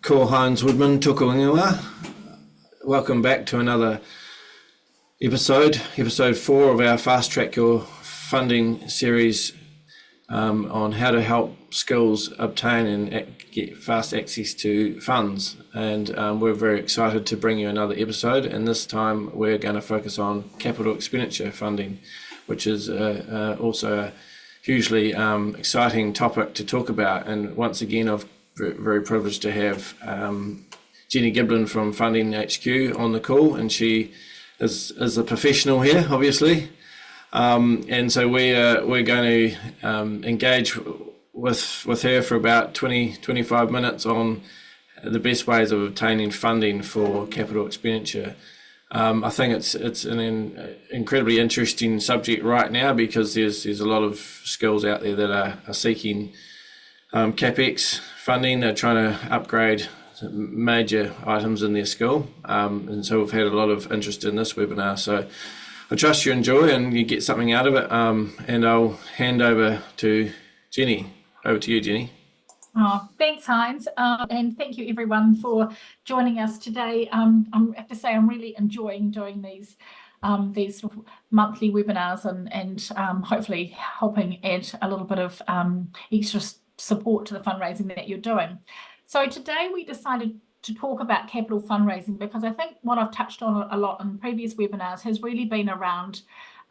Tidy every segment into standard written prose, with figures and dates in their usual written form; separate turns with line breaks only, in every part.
Ko Heinz Woodman, toko ingoa. Welcome back to another episode 4 of our Fast Track Your Funding series on how to help schools obtain and get fast access to funds. And we're very excited to bring you another episode, and this time we're going to focus on capital expenditure funding, which is also a hugely exciting topic to talk about. And once again, I've very privileged to have Jenni Giblin from Funding HQ on the call, and she is a professional here, obviously. And so we're going to engage with her for about 20-25 minutes on the best ways of obtaining funding for capital expenditure. I think it's an incredibly interesting subject right now because there's a lot of schools out there that are seeking CapEx funding. They're trying to upgrade major items in their school, and so we've had a lot of interest in this webinar. So I trust you enjoy and you get something out of it, and I'll hand over to Jenni. Over to you, Jenni.
Oh, thanks, Heinz, and thank you everyone for joining us today. I have to say I'm really enjoying doing these monthly webinars and hopefully helping add a little bit of extra support to the fundraising that you're doing. So today we decided to talk about capital fundraising because I think what I've touched on a lot in previous webinars has really been around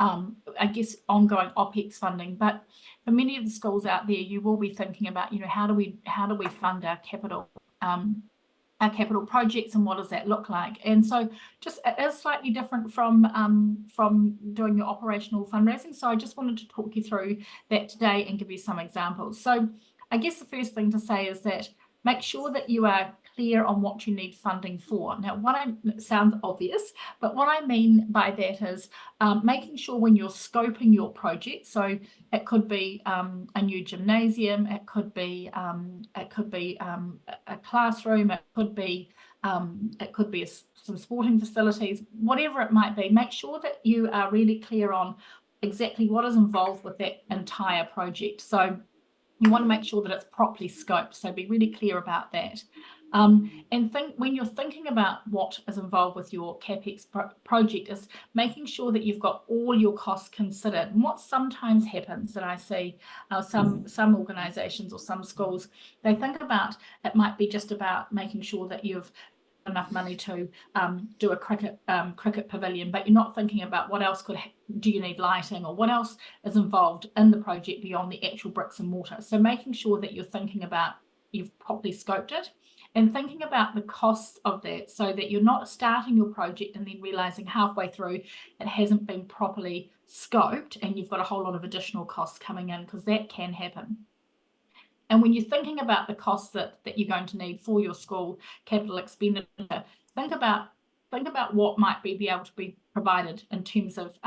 I guess ongoing OPEX funding, but for many of the schools out there you will be thinking about, you know, how do we fund our capital projects, and what does that look like? And so just it is slightly different from doing your operational fundraising. So I just wanted to talk you through that today and give you some examples. So I guess the first thing to say is that make sure that you are clear on what you need funding for. Now, it sounds obvious, but what I mean by that is making sure when you're scoping your project, so it could be a new gymnasium, it could be a classroom, it could be some sporting facilities, whatever it might be. Make sure that you are really clear on exactly what is involved with that entire project. So you want to make sure that it's properly scoped, so be really clear about that. And when you're thinking about what is involved with your CapEx project is making sure that you've got all your costs considered. And what sometimes happens that I see some organisations or some schools, they think about it might be just about making sure that you've enough money to do a cricket pavilion, but you're not thinking about what else do you need lighting, or what else is involved in the project beyond the actual bricks and mortar. So making sure that you're thinking about, you've properly scoped it and thinking about the costs of that, so that you're not starting your project and then realizing halfway through it hasn't been properly scoped and you've got a whole lot of additional costs coming in, because that can happen. And when you're thinking about the costs that you're going to need for your school capital expenditure, think about what might be able to be provided in terms of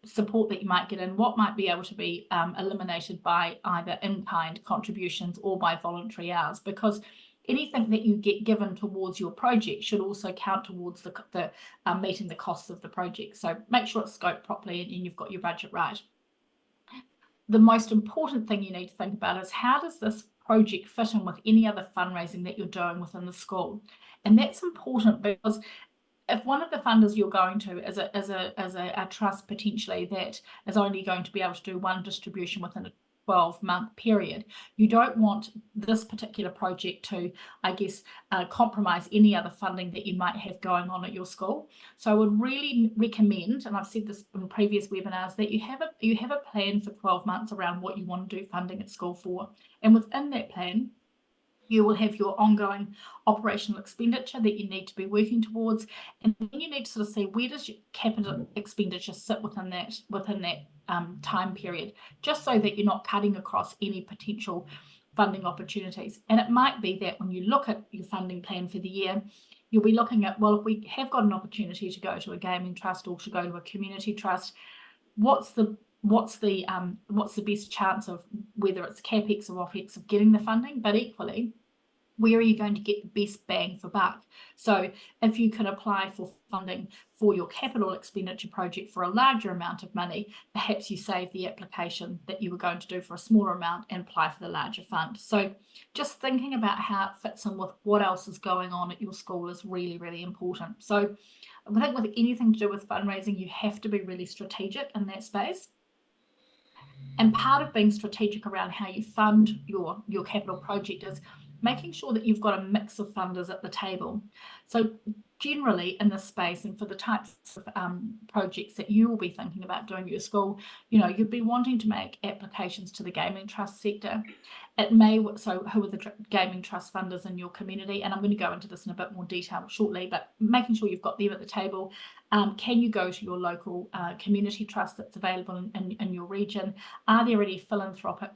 support that you might get in, what might be able to be eliminated by either in-kind contributions or by voluntary hours, because anything that you get given towards your project should also count towards the meeting the costs of the project. So make sure it's scoped properly and you've got your budget right. The most important thing you need to think about is, how does this project fit in with any other fundraising that you're doing within the school? And that's important because if one of the funders you're going to is a trust potentially that is only going to be able to do one distribution within a 12-month period, you don't want this particular project to, I guess, compromise any other funding that you might have going on at your school. So I would really recommend, and I've said this in previous webinars, that you have a plan for 12 months around what you want to do funding at school for. And within that plan, you will have your ongoing operational expenditure that you need to be working towards, and then you need to sort of see, where does your capital expenditure sit within that time period, just so that you're not cutting across any potential funding opportunities. And it might be that when you look at your funding plan for the year, you'll be looking at, well, if we have got an opportunity to go to a gaming trust or to go to a community trust, what's the best chance of, whether it's CapEx or OPEX, of getting the funding? But equally, where are you going to get the best bang for buck? So if you can apply for funding for your capital expenditure project for a larger amount of money, perhaps you save the application that you were going to do for a smaller amount and apply for the larger fund. So just thinking about how it fits in with what else is going on at your school is really, really important. So I think with anything to do with fundraising, you have to be really strategic in that space. And part of being strategic around how you fund your capital project is making sure that you've got a mix of funders at the table. So generally in this space, and for the types of projects that you will be thinking about doing at your school, you'd be wanting to make applications to the gaming trust sector. It may, so who are the gaming trust funders in your community? And I'm going to go into this in a bit more detail shortly, but making sure you've got them at the table. Can you go to your local community trust that's available in your region? Are there any philanthropic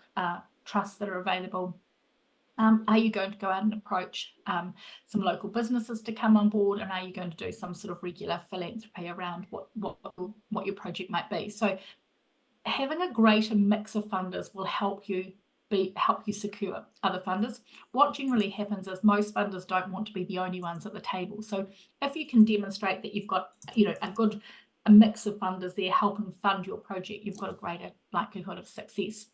trusts that are available? Are you going to go out and approach some local businesses to come on board? And are you going to do some sort of regular philanthropy around what your project might be? So having a greater mix of funders will help you secure other funders. What generally happens is most funders don't want to be the only ones at the table. So if you can demonstrate that you've got a mix of funders there helping fund your project, you've got a greater likelihood of success.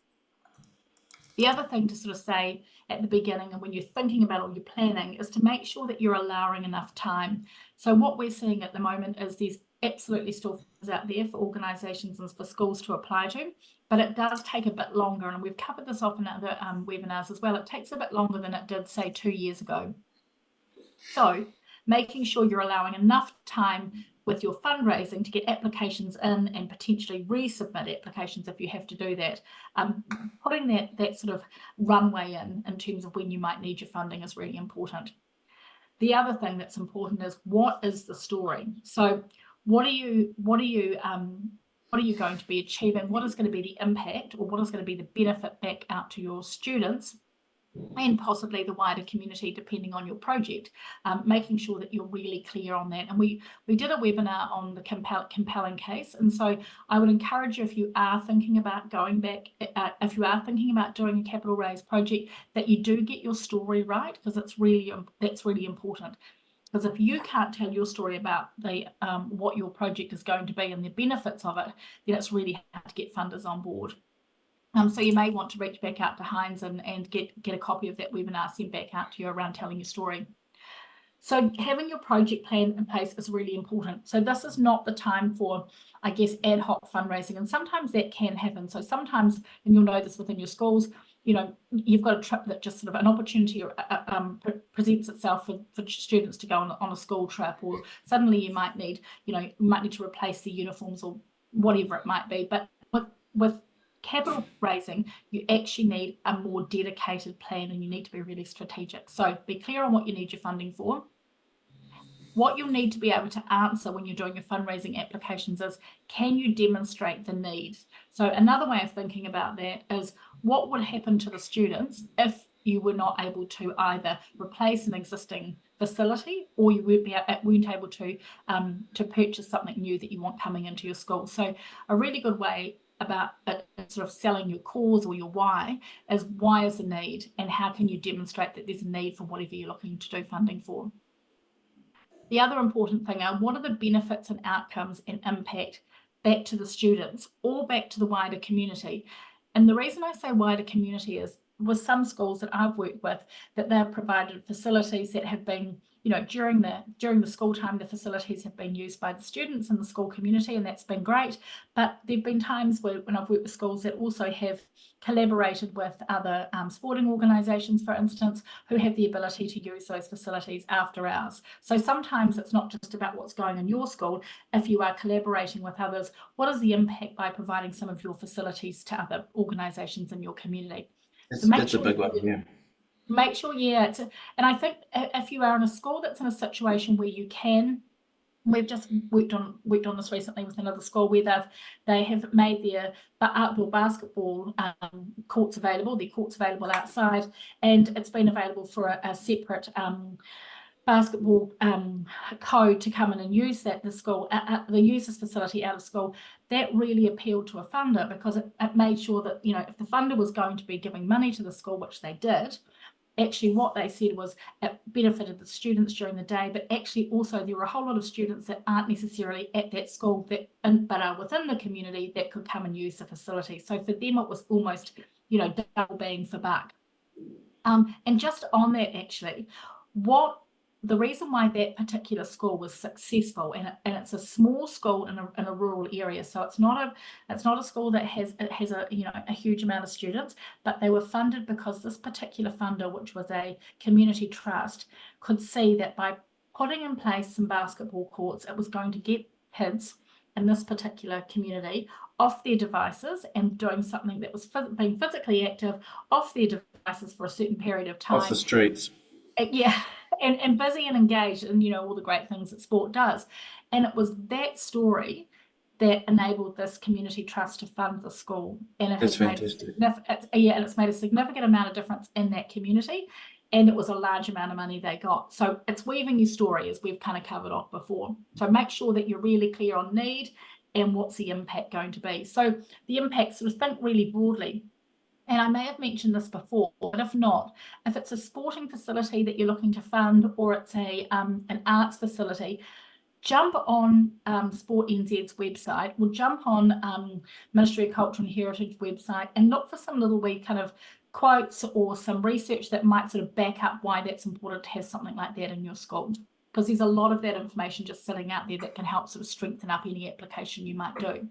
The other thing to sort of say at the beginning and when you're thinking about all your planning is to make sure that you're allowing enough time. So what we're seeing at the moment is there's absolutely still funds out there for organisations and for schools to apply to, but it does take a bit longer, and we've covered this off in other webinars as well. It takes a bit longer than it did, say, 2 years ago. So making sure you're allowing enough time with your fundraising to get applications in and potentially resubmit applications if you have to do that. Putting that sort of runway in terms of when you might need your funding is really important. The other thing that's important is, what is the story? So what are you going to be achieving? What is going to be the impact, or what is going to be the benefit back out to your students and possibly the wider community, depending on your project, making sure that you're really clear on that. And we did a webinar on the compelling case, and so I would encourage you, if you are thinking about going back, if you are thinking about doing a capital raise project, that you do get your story right, because that's really important. Because if you can't tell your story about what your project is going to be and the benefits of it, then it's really hard to get funders on board. So you may want to reach back out to Heinz and get a copy of that webinar sent back out to you around telling your story. So having your project plan in place is really important. So this is not the time for, I guess, ad hoc fundraising, and sometimes that can happen. So sometimes, and you'll know this within your schools, you've got a trip that just sort of an opportunity presents itself for students to go on a school trip, or suddenly you might need to replace the uniforms or whatever it might be. But with capital raising, you actually need a more dedicated plan, and you need to be really strategic. So be clear on what you need your funding for. What you'll need to be able to answer when you're doing your fundraising applications is, can you demonstrate the need? So another way of thinking about that is, what would happen to the students if you were not able to either replace an existing facility, or you weren't able to purchase something new that you want coming into your school? So a really good way about sort of selling your cause or your why is, why is the need, and how can you demonstrate that there's a need for whatever you're looking to do funding for? The other important thing are, what are the benefits and outcomes and impact back to the students or back to the wider community? And the reason I say wider community is, with some schools that I've worked with, that they've provided facilities that have been, during the school time, the facilities have been used by the students and the school community, and that's been great. But there've been times when I've worked with schools that also have collaborated with other sporting organisations, for instance, who have the ability to use those facilities after hours. So sometimes it's not just about what's going on in your school. If you are collaborating with others, what is the impact by providing some of your facilities to other organisations in your community?
That's a big one, yeah.
Make sure, and I think if you are in a school that's in a situation where you can, we've just worked on this recently with another school where they have made their outdoor basketball courts available. Their courts available outside, and it's been available for a separate basketball code to come in and use that. The users facility out of school, that really appealed to a funder, because it made sure that, if the funder was going to be giving money to the school, which they did, actually what they said was it benefited the students during the day, but actually also there were a whole lot of students that aren't necessarily at that school but are within the community that could come and use the facility. So for them, it was almost, double bang for buck. And just on that, actually, the reason why that particular school was successful, and it's a small school in a rural area, so it's not a school that has a huge amount of students, but they were funded because this particular funder, which was a community trust, could see that by putting in place some basketball courts, it was going to get kids in this particular community off their devices and doing something that was being physically active off their devices for a certain period of time.
Off the streets.
Yeah, and busy and engaged and all the great things that sport does. And it was that story that enabled this community trust to fund the school. And
That's fantastic.
And it's made a significant amount of difference in that community. And it was a large amount of money they got. So it's weaving your story, as we've kind of covered off before. So make sure that you're really clear on need and what's the impact going to be. So the impact, sort of think really broadly. And I may have mentioned this before, but if not, if it's a sporting facility that you're looking to fund, or it's an arts facility, jump on Sport NZ's website, or jump on Ministry of Culture and Heritage website and look for some little wee kind of quotes or some research that might sort of back up why that's important to have something like that in your school. Because there's a lot of that information just sitting out there that can help sort of strengthen up any application you might do.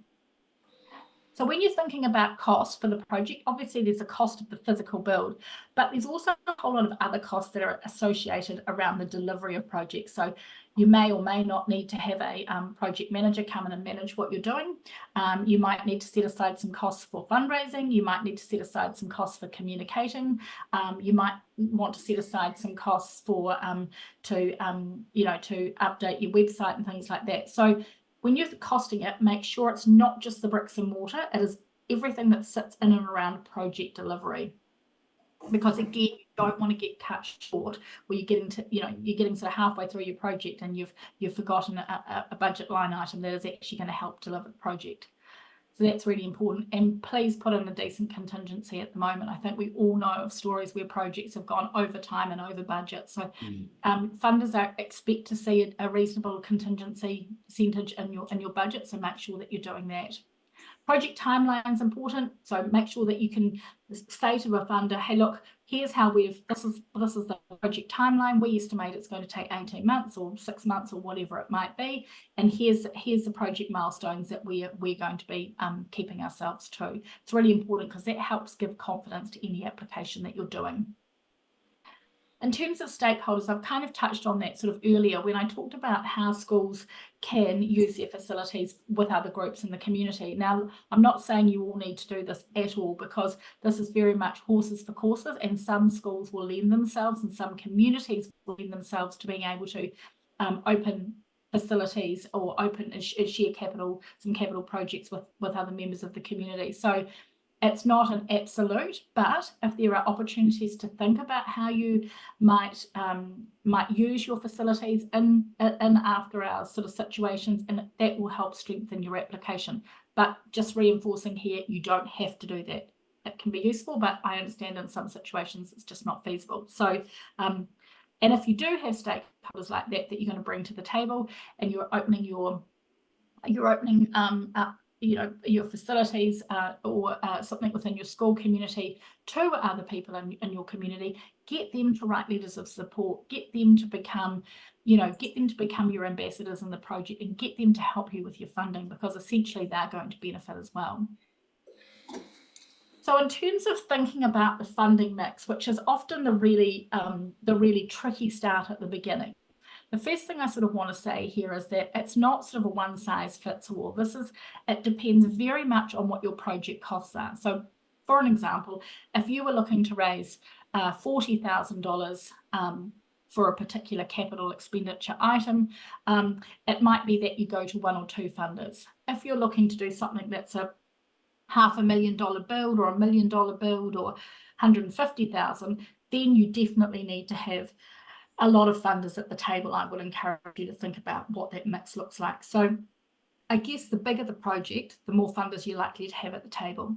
So when you're thinking about cost for the project, obviously there's a cost of the physical build, but there's also a whole lot of other costs that are associated around the delivery of projects. So you may or may not need to have a project manager come in and manage what you're doing. You might need to set aside some costs for fundraising. You might need to set aside some costs for communicating. You might want to set aside some costs for to update your website and things like that. So when you're costing it, make sure it's not just the bricks and mortar, it is everything that sits in and around project delivery. Because again, you don't want to get cut short where you're getting sort of halfway through your project and you've forgotten a budget line item that is actually going to help deliver the project. So that's really important. And please put in a decent contingency at the moment. I think we all know of stories where projects have gone over time and over budget. So funders expect to see a reasonable contingency percentage in your budget. So make sure that you're doing that. Project timeline is important. So make sure that you can say to a funder, hey, look, here's how this is the project timeline. We estimate it's going to take 18 months or 6 months or whatever it might be. And here's the project milestones that we're going to be keeping ourselves to. It's really important because that helps give confidence to any application that you're doing. In terms of stakeholders, I've kind of touched on that sort of earlier when I talked about how schools can use their facilities with other groups in the community. Now, I'm not saying you all need to do this at all, because this is very much horses for courses, and some schools will lend themselves and some communities will lend themselves to being able to open facilities or open share capital, some capital projects with other members of the community. So it's not an absolute, but if there are opportunities to think about how you might use your facilities in after hours sort of situations, and that will help strengthen your application. But just reinforcing here, you don't have to do that. It can be useful, but I understand in some situations it's just not feasible. So, and if you do have stakeholders like that you're going to bring to the table, and you're opening up your facilities or something within your school community to other people in your community, get them to write letters of support, get them to become your ambassadors in the project, and get them to help you with your funding, because essentially they're going to benefit as well. So in terms of thinking about the funding mix, which is often the really tricky start at the beginning, the first thing I sort of want to say here is that it's not sort of a one size fits all. It depends very much on what your project costs are. So for an example, if you were looking to raise $40,000 for a particular capital expenditure item, it might be that you go to one or two funders. If you're looking to do something that's a $500,000 build or $1 million build or 150,000, then you definitely need to have a lot of funders at the table. I will encourage you to think about what that mix looks like. So I guess the bigger the project, the more funders you're likely to have at the table.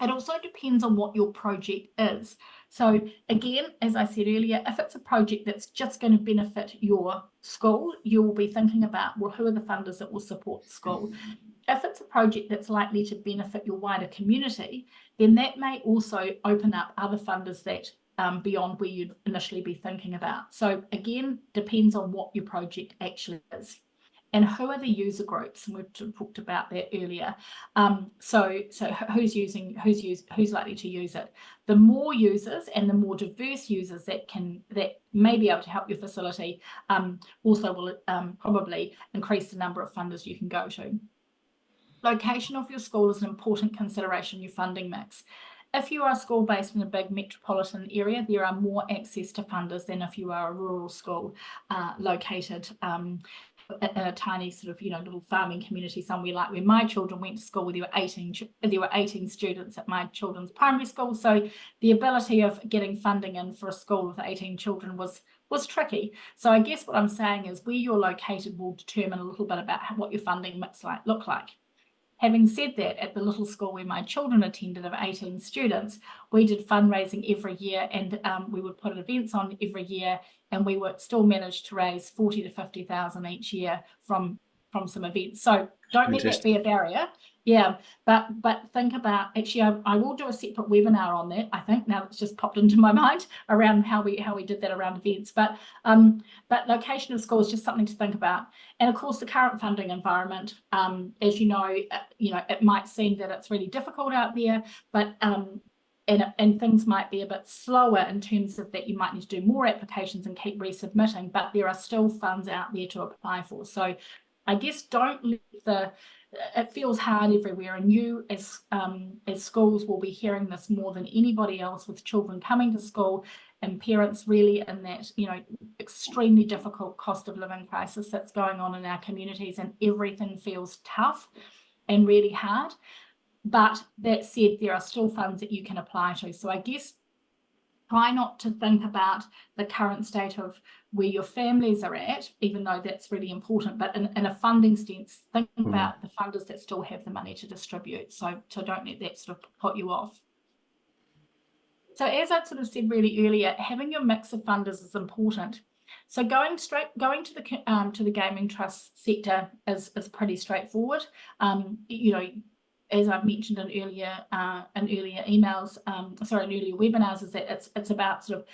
It also depends on what your project is. So again, as I said earlier, if it's a project that's just going to benefit your school, you will be thinking about, well, who are the funders that will support the school? If it's a project that's likely to benefit your wider community, then that may also open up other funders that beyond where you'd initially be thinking about. So again, depends on what your project actually is. And who are the user groups? And we've talked about that earlier. So who's likely to use it? The more users and the more diverse users that may be able to help your facility also will probably increase the number of funders you can go to. Location of your school is an important consideration in your funding mix. If you are a school based in a big metropolitan area, there are more access to funders than if you are a rural school located in a tiny sort of, little farming community somewhere like where my children went to school, where there were 18 students at my children's primary school. So the ability of getting funding in for a school with 18 children was tricky. So I guess what I'm saying is where you're located will determine a little bit about what your funding mix look like. Having said that, at the little school where my children attended of 18 students, we did fundraising every year, and we would put events on every year, and we would still manage to raise 40 to 50,000 each year from some events. So don't let that be a barrier. Yeah, but think about, actually, I will do a separate webinar on that, I think, now it's just popped into my mind around how we did that around events. But location of school is just something to think about. And of course, the current funding environment, as you know, it might seem that it's really difficult out there, but and things might be a bit slower in terms of that you might need to do more applications and keep resubmitting, but there are still funds out there to apply for. So I guess don't let it feels hard everywhere, and you as schools will be hearing this more than anybody else, with children coming to school and parents really in that extremely difficult cost of living crisis that's going on in our communities, and everything feels tough and really hard. But that said, there are still funds that you can apply to. So I guess try not to think about the current state of where your families are at, even though that's really important, but in a funding sense, think about the funders that still have the money to distribute. So don't let that sort of put you off. So as I sort of said really earlier, having your mix of funders is important. So going to the gaming trust sector is pretty straightforward. As I've mentioned in earlier emails, in earlier webinars, is that it's about sort of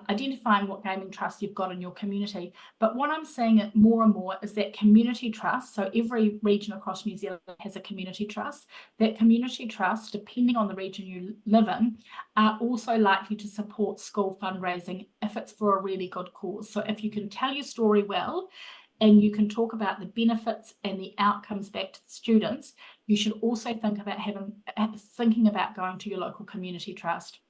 identifying what gaming trust you've got in your community. But what I'm seeing it more and more is that community trust. So every region across New Zealand has a community trust. That community trust, depending on the region you live in, are also likely to support school fundraising if it's for a really good cause. So if you can tell your story well, and you can talk about the benefits and the outcomes back to the students, you should also think about thinking about going to your local community trust.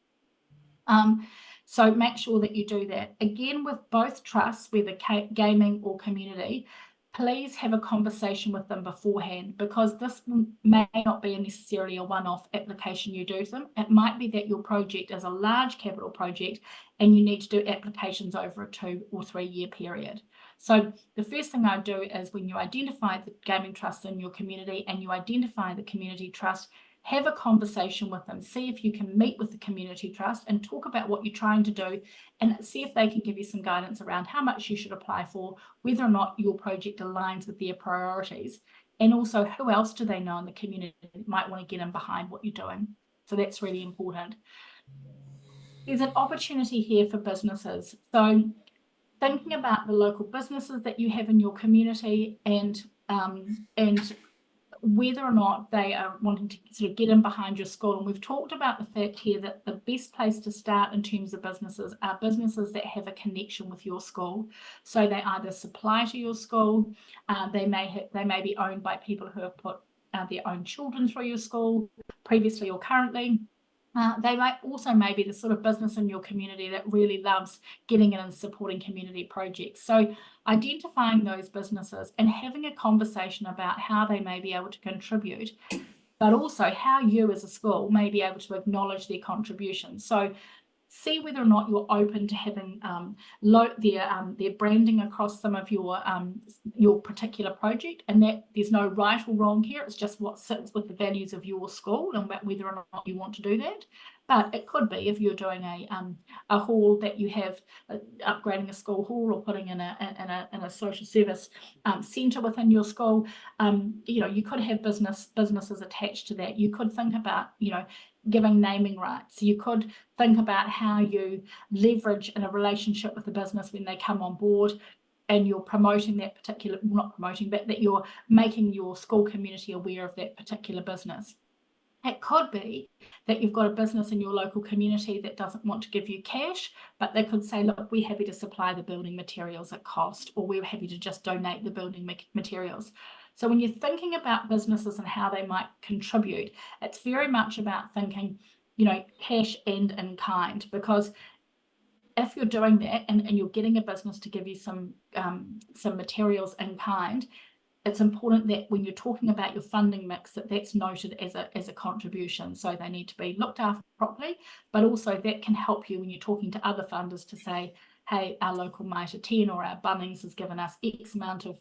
So make sure that you do that. Again, with both trusts, whether gaming or community, please have a conversation with them beforehand, because this may not be necessarily a one-off application you do to them. It might be that your project is a large capital project and you need to do applications over a 2 or 3 year period. So the first thing I do is, when you identify the gaming trust in your community and you identify the community trust, have a conversation with them. See if you can meet with the community trust and talk about what you're trying to do, and see if they can give you some guidance around how much you should apply for, whether or not your project aligns with their priorities, and also who else do they know in the community that might want to get in behind what you're doing. So that's really important. There's an opportunity here for businesses. So thinking about the local businesses that you have in your community, and whether or not they are wanting to sort of get in behind your school. And we've talked about the fact here that the best place to start in terms of businesses are businesses that have a connection with your school. So they either supply to your school, they may be owned by people who have put their own children through your school previously or currently. They might also maybe the sort of business in your community that really loves getting in and supporting community projects. So identifying those businesses and having a conversation about how they may be able to contribute, but also how you as a school may be able to acknowledge their contribution. So see whether or not you're open to having their branding across some of your particular project, and that there's no right or wrong here. It's just what sits with the values of your school and about whether or not you want to do that. But it could be if you're doing a hall that you have, upgrading a school hall or putting in a social service centre within your school. You could have businesses attached to that. You could think about giving naming rights. You could think about how you leverage in a relationship with the business when they come on board, and you're promoting that particular, not promoting, but that you're making your school community aware of that particular business. It could be that you've got a business in your local community that doesn't want to give you cash, but they could say, look, we're happy to supply the building materials at cost, or we're happy to just donate the building materials. So when you're thinking about businesses and how they might contribute, it's very much about thinking, cash and in kind, because if you're doing that and you're getting a business to give you some materials in kind, it's important that when you're talking about your funding mix, that's noted as a contribution. So they need to be looked after properly, but also that can help you when you're talking to other funders to say, hey, our local Mitre 10 or our Bunnings has given us X amount of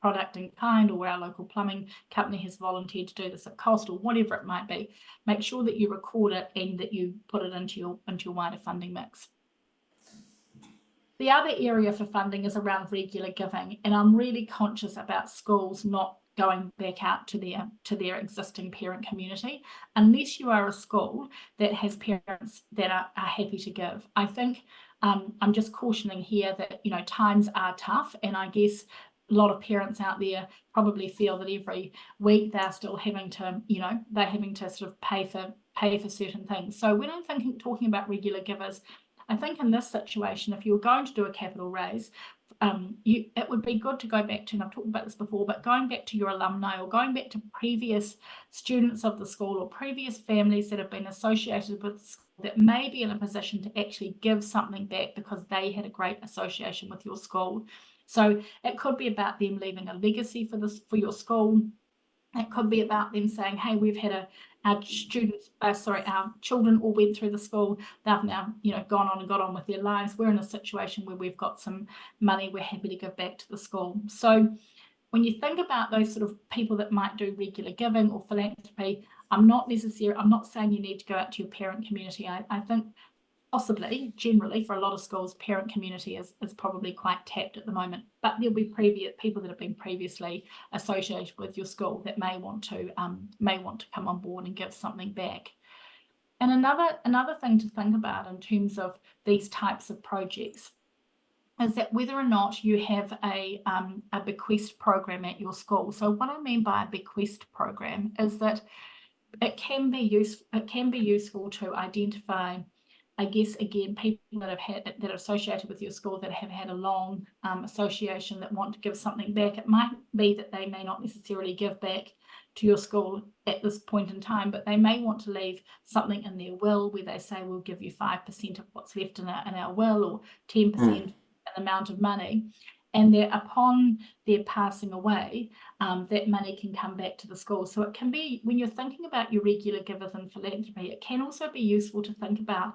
product in kind, or our local plumbing company has volunteered to do this at cost, or whatever it might be. Make sure that you record it and that you put it into your wider funding mix. The other area for funding is around regular giving, and I'm really conscious about schools not going back out to their existing parent community unless you are a school that has parents that are happy to give. I think I'm just cautioning here that times are tough, and I guess a lot of parents out there probably feel that every week they're still having to they're having to sort of pay for certain things. So when I'm talking about regular givers, I think in this situation, if you're going to do a capital raise, it would be good to go back to, and I've talked about this before, but going back to your alumni or going back to previous students of the school or previous families that have been associated with the school that may be in a position to actually give something back because they had a great association with your school. So it could be about them leaving a legacy for your school. It could be about them saying, hey, we've had our children all went through the school. They've now, gone on and got on with their lives. We're in a situation where we've got some money. We're happy to give back to the school. So when you think about those sort of people that might do regular giving or philanthropy, I'm not saying you need to go out to your parent community. I think possibly, generally, for a lot of schools, parent community is probably quite tapped at the moment. But there'll be people that have been previously associated with your school that may want to come on board and give something back. And another thing to think about in terms of these types of projects is that whether or not you have a bequest program at your school. So what I mean by a bequest program is that it can be useful to identify, I guess, again, people that are associated with your school that have had a long association that want to give something back. It might be that they may not necessarily give back to your school at this point in time, but they may want to leave something in their will where they say, we'll give you 5% of what's left in our will, or 10% an amount of money. And that upon their passing away, that money can come back to the school. So it can be, when you're thinking about your regular givers and philanthropy, it can also be useful to think about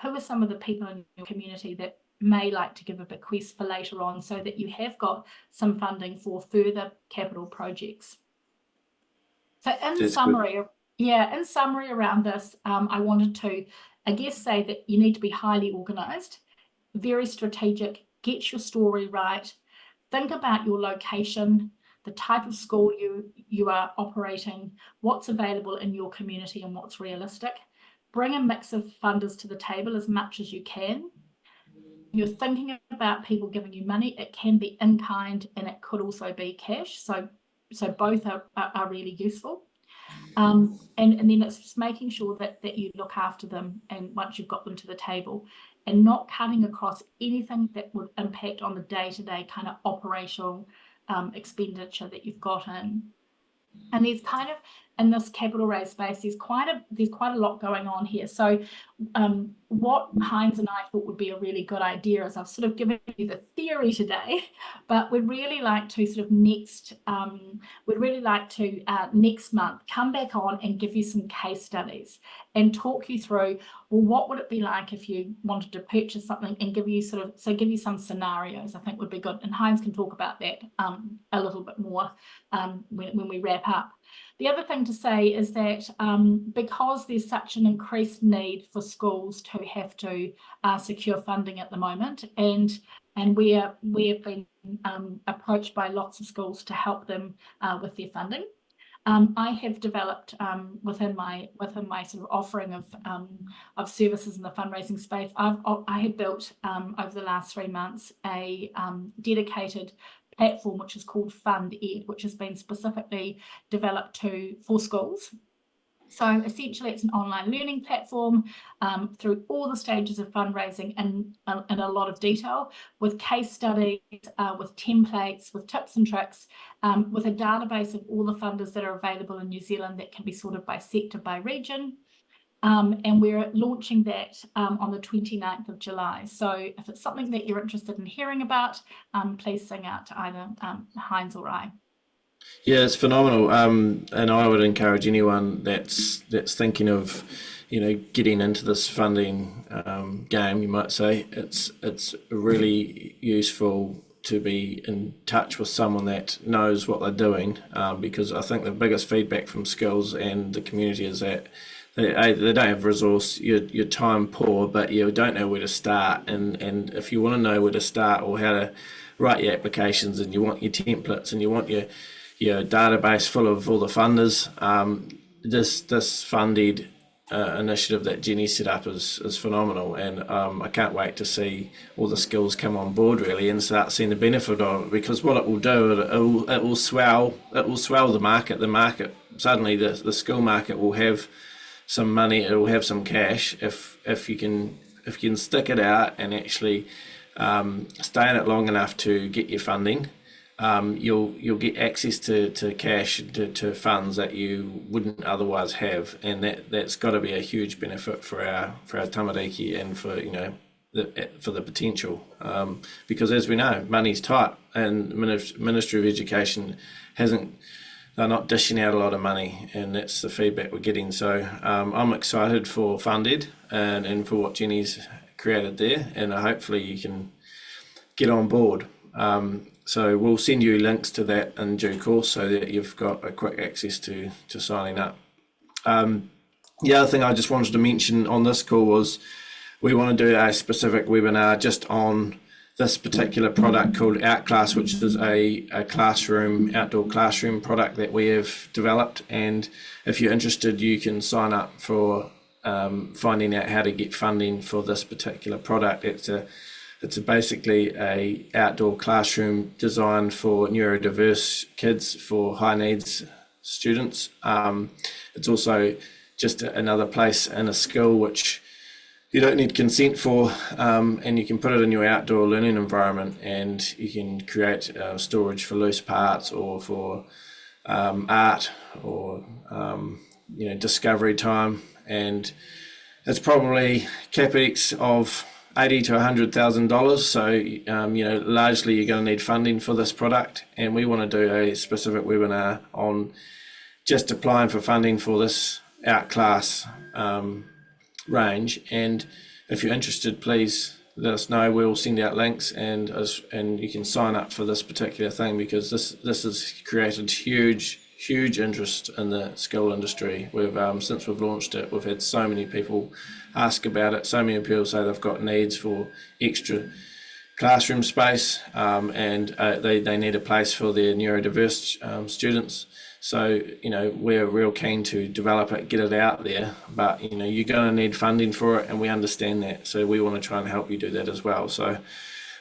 who are some of the people in your community that may like to give a bequest for later on, so that you have got some funding for further capital projects. So in summary around this, I wanted to, I guess, say that you need to be highly organised, very strategic, get your story right, think about your location, the type of school you are operating, what's available in your community and what's realistic. Bring a mix of funders to the table as much as you can. You're thinking about people giving you money, it can be in kind and it could also be cash. So both are really useful. And then it's just making sure that you look after them, and once you've got them to the table, and not cutting across anything that would impact on the day-to-day kind of operational expenditure that you've got in. And there's kind of, in this capital raise space, there's quite a lot going on here. So what Heinz and I thought would be a really good idea is I've sort of given you the theory today, but we'd really like to sort of next month come back on and give you some case studies and talk you through, well, what would it be like if you wanted to purchase something, and give you some scenarios. I think would be good, and Heinz can talk about that a little bit more when we wrap up. The other thing to say is that because there's such an increased need for schools to have to secure funding at the moment, and we have been approached by lots of schools to help them with their funding. I have developed within my sort of offering of services in the fundraising space. I have built over the last 3 months a dedicated platform which is called Fund Ed, which has been specifically developed for schools. So essentially, it's an online learning platform through all the stages of fundraising in a lot of detail, with case studies, with templates, with tips and tricks, with a database of all the funders that are available in New Zealand that can be sorted by sector, by region. And we're launching that on the 29th of July. So if it's something that you're interested in hearing about, please sing out to either Heinz or I.
Yeah, it's phenomenal. And I would encourage anyone that's thinking of, getting into this funding game, you might say, it's really useful to be in touch with someone that knows what they're doing, because I think the biggest feedback from schools and the community is that they don't have resource, you're time poor, but you don't know where to start. And if you want to know where to start or how to write your applications, and you want your templates, and you want your database full of all the funders, this funded initiative that Jenni set up is phenomenal, and I can't wait to see all the schools come on board really and start seeing the benefit of it, because what it will do, it will swell the market. The market suddenly, the school market will have some money, it will have some cash if you can stick it out and actually stay in it long enough to get your funding. You'll get access to cash, to funds that you wouldn't otherwise have, and that's got to be a huge benefit for our tamariki and for for the potential, because as we know, money's tight, and Ministry of Education they're not dishing out a lot of money, and that's the feedback we're getting. So I'm excited for Funded and for what Jenni's created there, and hopefully you can get on board. So we'll send you links to that in due course so that you've got a quick access to signing up. The other thing I just wanted to mention on this call was we want to do a specific webinar just on this particular product called Outclass, which is a outdoor classroom product that we have developed. And if you're interested, you can sign up for finding out how to get funding for this particular product. It's basically a outdoor classroom designed for neurodiverse kids, for high needs students. It's also just another place in a school which you don't need consent for, and you can put it in your outdoor learning environment, and you can create storage for loose parts, or for art, or discovery time. And it's probably capex of $80,000 to $100,000. So largely you're going to need funding for this product, and we want to do a specific webinar on just applying for funding for this Outclass range. And if you're interested, please let us know. We'll send out links, and you can sign up for this particular thing, because this has created huge interest in the school industry. We've since we've launched it, we've had so many people ask about it. So many people say they've got needs for extra classroom space, and they need a place for their neurodiverse students. So we're real keen to develop it, get it out there, but you're going to need funding for it, and we understand that. So we want to try and help you do that as well. So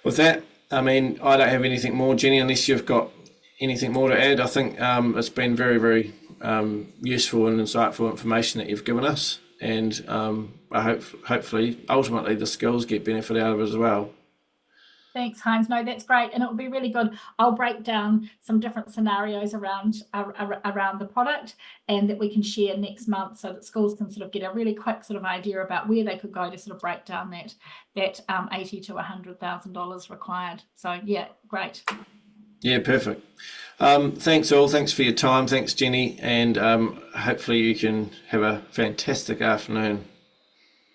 with that, I don't have anything more, Jenni, unless you've got anything more to add. I think it's been very, very useful and insightful information that you've given us, and I hopefully ultimately the schools get benefit out of it as well.
Thanks, Heinz. No, that's great, and it will be really good. I'll break down some different scenarios around the product, and that we can share next month, so that schools can sort of get a really quick sort of idea about where they could go to sort of break down that $80,000 to $100,000 required. So yeah, great.
Yeah, perfect. Thanks all. Thanks for your time. Thanks, Jenny, and hopefully you can have a fantastic afternoon.